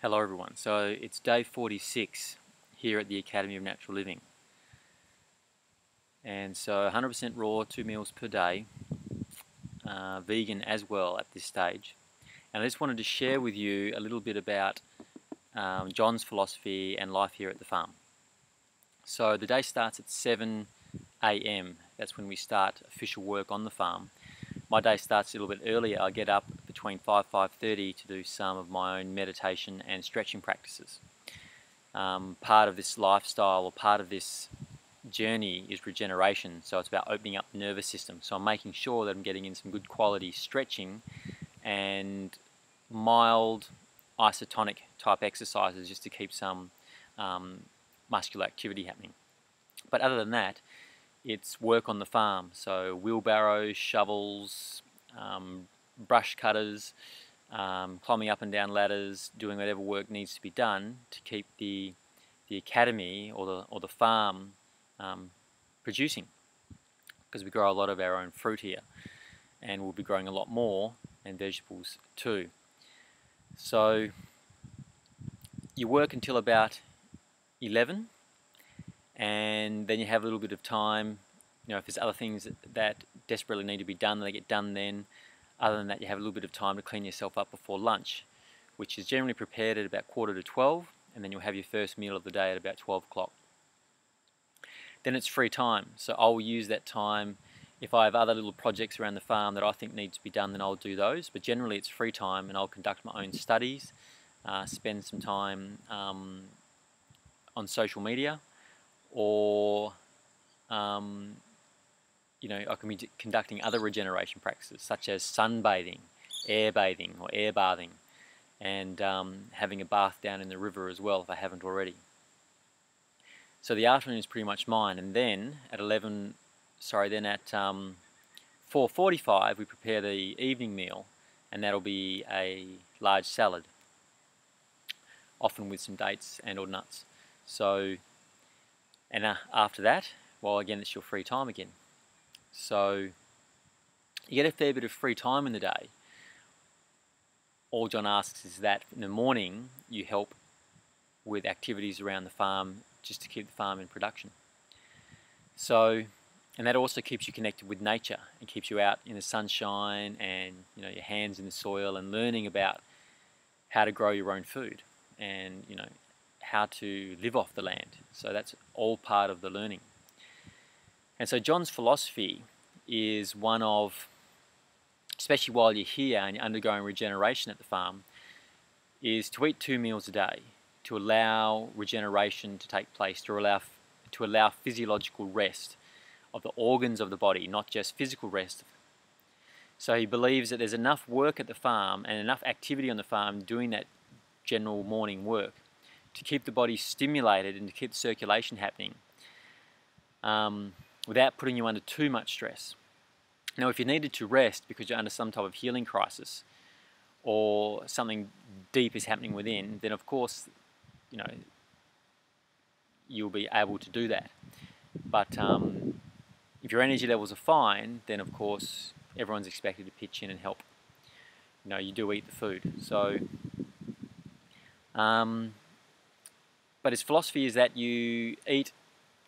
Hello everyone, so it's day 46 here at the Academy of Natural Living, and so 100% raw, 2 meals per day, vegan as well at this stage. And I just wanted to share with you a little bit about John's philosophy and life here at the farm. So the day starts at 7 a.m. That's when we start official work on the farm. My day starts a little bit earlier. I get up between 5:30 to do some of my own meditation and stretching practices. Part of this lifestyle, or part of this journey, is regeneration. So it's about opening up the nervous system. So I'm making sure that I'm getting in some good quality stretching and mild isotonic type exercises just to keep some muscular activity happening. But other than that, it's work on the farm. So wheelbarrows, shovels, brush cutters, climbing up and down ladders, doing whatever work needs to be done to keep the academy or the farm producing, because we grow a lot of our own fruit here, and we'll be growing a lot more, and vegetables too. So you work until about 11, and then you have a little bit of time. You know, if there's other things that desperately need to be done, they get done then. Other than that, you have a little bit of time to clean yourself up before lunch, which is generally prepared at about 11:45, and then you'll have your first meal of the day at about 12 o'clock. Then it's free time, so I'll use that time. If I have other little projects around the farm that I think need to be done, then I'll do those, but generally it's free time, and I'll conduct my own studies, spend some time on social media, or you know, I can be conducting other regeneration practices such as sunbathing, air bathing or air bathing, and having a bath down in the river as well if I haven't already. So the afternoon is pretty much mine, and then at 4:45 we prepare the evening meal, and that'll be a large salad, often with some dates and or nuts. So, and after that, well, again, it's your free time again. So you get a fair bit of free time in the day. All John asks is that in the morning you help with activities around the farm just to keep the farm in production. So, and that also keeps you connected with nature and keeps you out in the sunshine and, you know, your hands in the soil and learning about how to grow your own food and, you know, how to live off the land. So that's all part of the learning. And so John's philosophy is one of, especially while you're here and you're undergoing regeneration at the farm, is to eat 2 meals a day, to allow regeneration to take place, to allow physiological rest of the organs of the body, not just physical rest. So he believes that there's enough work at the farm and enough activity on the farm doing that general morning work to keep the body stimulated and to keep the circulation happening, without putting you under too much stress. Now, if you needed to rest because you're under some type of healing crisis or something deep is happening within, then of course, you know, you'll be able to do that. But if your energy levels are fine, then of course everyone's expected to pitch in and help. You know, you do eat the food. So, but his philosophy is that you eat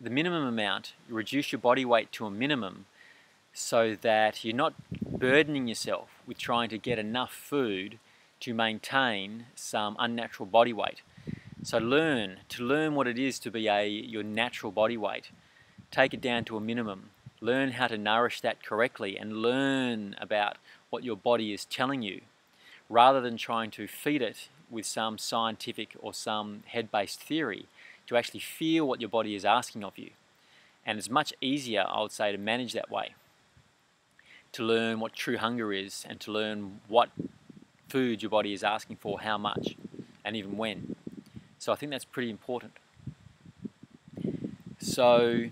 the minimum amount, you reduce your body weight to a minimum so that you're not burdening yourself with trying to get enough food to maintain some unnatural body weight. So learn what it is to be your natural body weight. Take it down to a minimum. Learn how to nourish that correctly and learn about what your body is telling you, rather than trying to feed it with some scientific or some head-based theory, to actually feel what your body is asking of you. And it's much easier, I would say, to manage that way, to learn what true hunger is and to learn what food your body is asking for, how much, and even when. So I think that's pretty important. So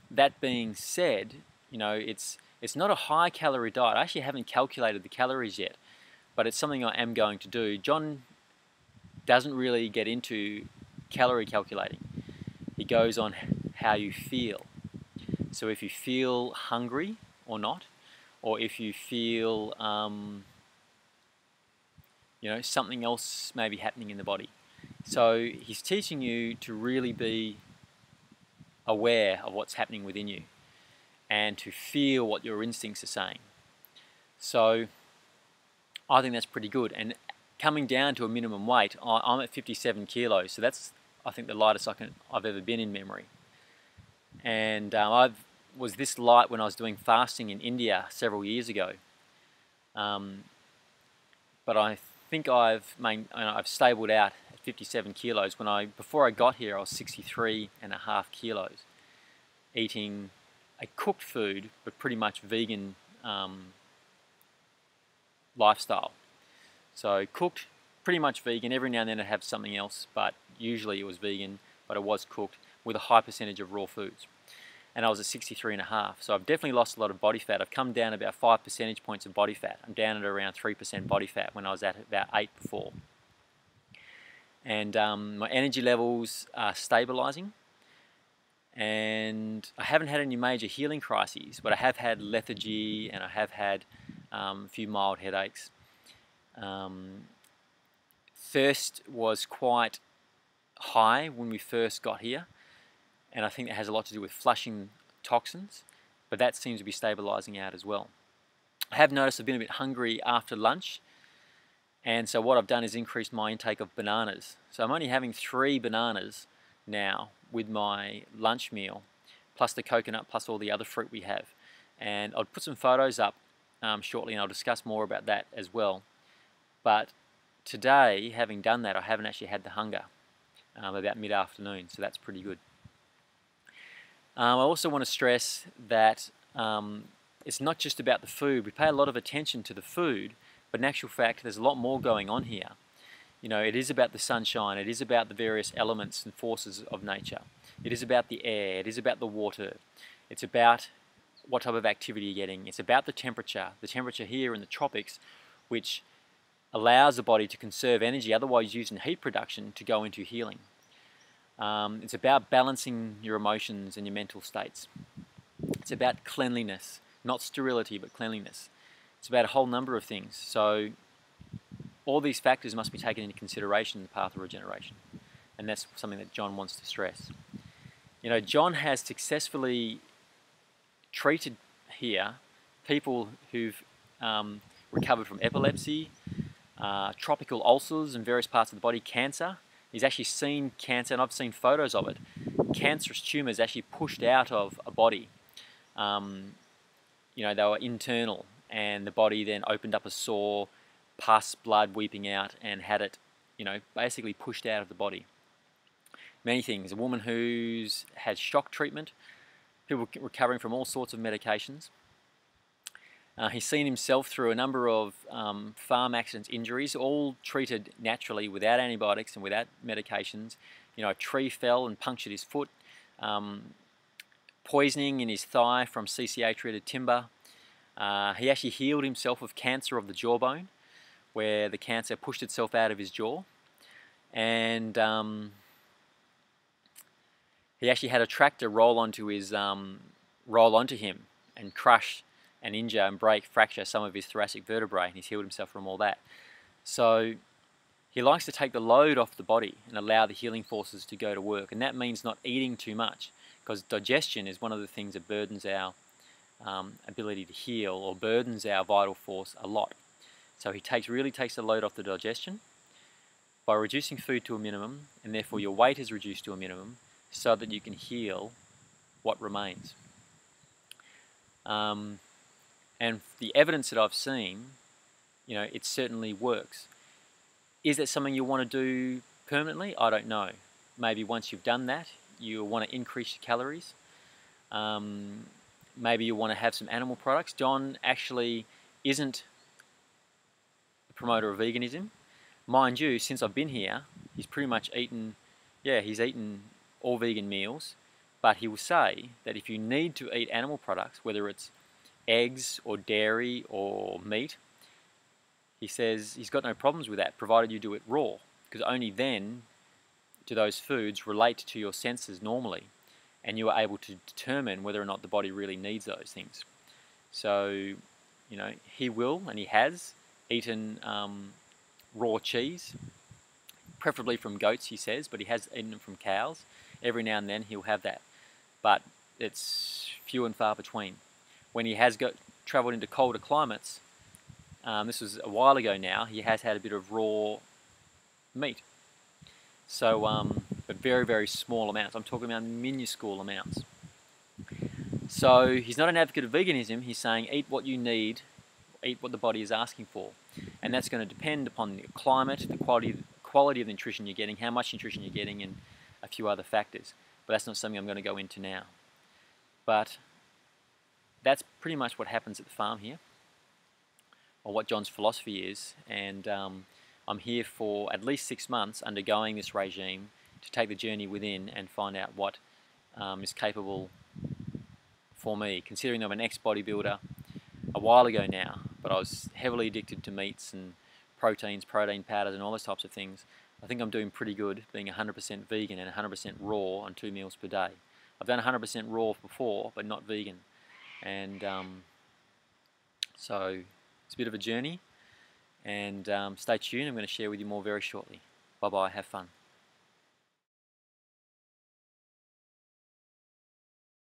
that being said, you know, it's not a high calorie diet. I actually haven't calculated the calories yet, but it's something I am going to do. John doesn't really get into calorie calculating. He goes on how you feel. So if you feel hungry or not, or if you feel you know, something else may be happening in the body. So he's teaching you to really be aware of what's happening within you and to feel what your instincts are saying. So I think that's pretty good. And coming down to a minimum weight, I'm at 57 kilos, so that's, I think, the lightest I've ever been in memory. And I was this light when I was doing fasting in India several years ago. But I think I've stabled out at 57 kilos. Before I got here, I was 63.5 kilos, eating a cooked food, but pretty much vegan lifestyle. So cooked, pretty much vegan. Every now and then I'd have something else, but usually it was vegan, but it was cooked with a high percentage of raw foods. And I was at 63.5, so I've definitely lost a lot of body fat. I've come down about 5 percentage points of body fat. I'm down at around 3% body fat when I was at about 8 before. And my energy levels are stabilizing. And I haven't had any major healing crises, but I have had lethargy and I have had a few mild headaches. Thirst was quite high when we first got here, and I think that has a lot to do with flushing toxins, but that seems to be stabilizing out as well. I have noticed I've been a bit hungry after lunch, and so what I've done is increased my intake of bananas. So I'm only having 3 bananas now with my lunch meal, plus the coconut, plus all the other fruit we have. And I'll put some photos up shortly, and I'll discuss more about that as well. But today, having done that, I haven't actually had the hunger about mid-afternoon, so that's pretty good. I also want to stress that it's not just about the food. We pay a lot of attention to the food, but in actual fact, there's a lot more going on here. You know, it is about the sunshine, it is about the various elements and forces of nature. It is about the air, it is about the water. It's about what type of activity you're getting. It's about the temperature here in the tropics, which allows the body to conserve energy otherwise used in heat production to go into healing. It's about balancing your emotions and your mental states. It's about cleanliness, not sterility, but cleanliness. It's about a whole number of things. So all these factors must be taken into consideration in the path of regeneration. And that's something that John wants to stress. You know, John has successfully treated here people who've recovered from epilepsy, tropical ulcers in various parts of the body, cancer. He's actually seen cancer, and I've seen photos of it. Cancerous tumours actually pushed out of a body. You know, they were internal, and the body then opened up a sore, pus, blood weeping out, and had it, you know, basically pushed out of the body. Many things. A woman who's had shock treatment, people recovering from all sorts of medications. He's seen himself through a number of farm accidents, injuries, all treated naturally without antibiotics and without medications. You know, a tree fell and punctured his foot. Poisoning in his thigh from CCA treated timber. He actually healed himself of cancer of the jawbone, where the cancer pushed itself out of his jaw. And he actually had a tractor roll onto him and crush and injure and fracture some of his thoracic vertebrae, and he's healed himself from all that. So he likes to take the load off the body and allow the healing forces to go to work, and that means not eating too much, because digestion is one of the things that burdens our ability to heal, or burdens our vital force a lot. So he really takes the load off the digestion by reducing food to a minimum, and therefore your weight is reduced to a minimum so that you can heal what remains. And the evidence that I've seen, you know, it certainly works. Is that something you want to do permanently? I don't know. Maybe once you've done that, you want to increase your calories. Maybe you want to have some animal products. John actually isn't a promoter of veganism. Mind you, since I've been here, he's pretty much eaten, he's eaten all vegan meals, but he will say that if you need to eat animal products, whether it's eggs or dairy or meat, he says he's got no problems with that, provided you do it raw, because only then do those foods relate to your senses normally, and you are able to determine whether or not the body really needs those things. So, you know, he will, and he has, eaten raw cheese, preferably from goats, he says, but he has eaten them from cows. Every now and then he'll have that, but it's few and far between. When he has travelled into colder climates, this was a while ago now, he has had a bit of raw meat. So, but very, very small amounts. I'm talking about minuscule amounts. So he's not an advocate of veganism. He's saying eat what you need, eat what the body is asking for. And that's going to depend upon the climate, the quality of the nutrition you're getting, how much nutrition you're getting, and a few other factors. But that's not something I'm going to go into now. But that's pretty much what happens at the farm here, or what John's philosophy is. And I'm here for at least 6 months undergoing this regime to take the journey within and find out what is capable for me, considering I'm an ex-bodybuilder a while ago now, but I was heavily addicted to meats and proteins, protein powders and all those types of things. I think I'm doing pretty good being 100% vegan and 100% raw on 2 meals per day. I've done 100% raw before, but not vegan. And so it's a bit of a journey, and stay tuned. I'm going to share with you more very shortly. Bye bye, have fun.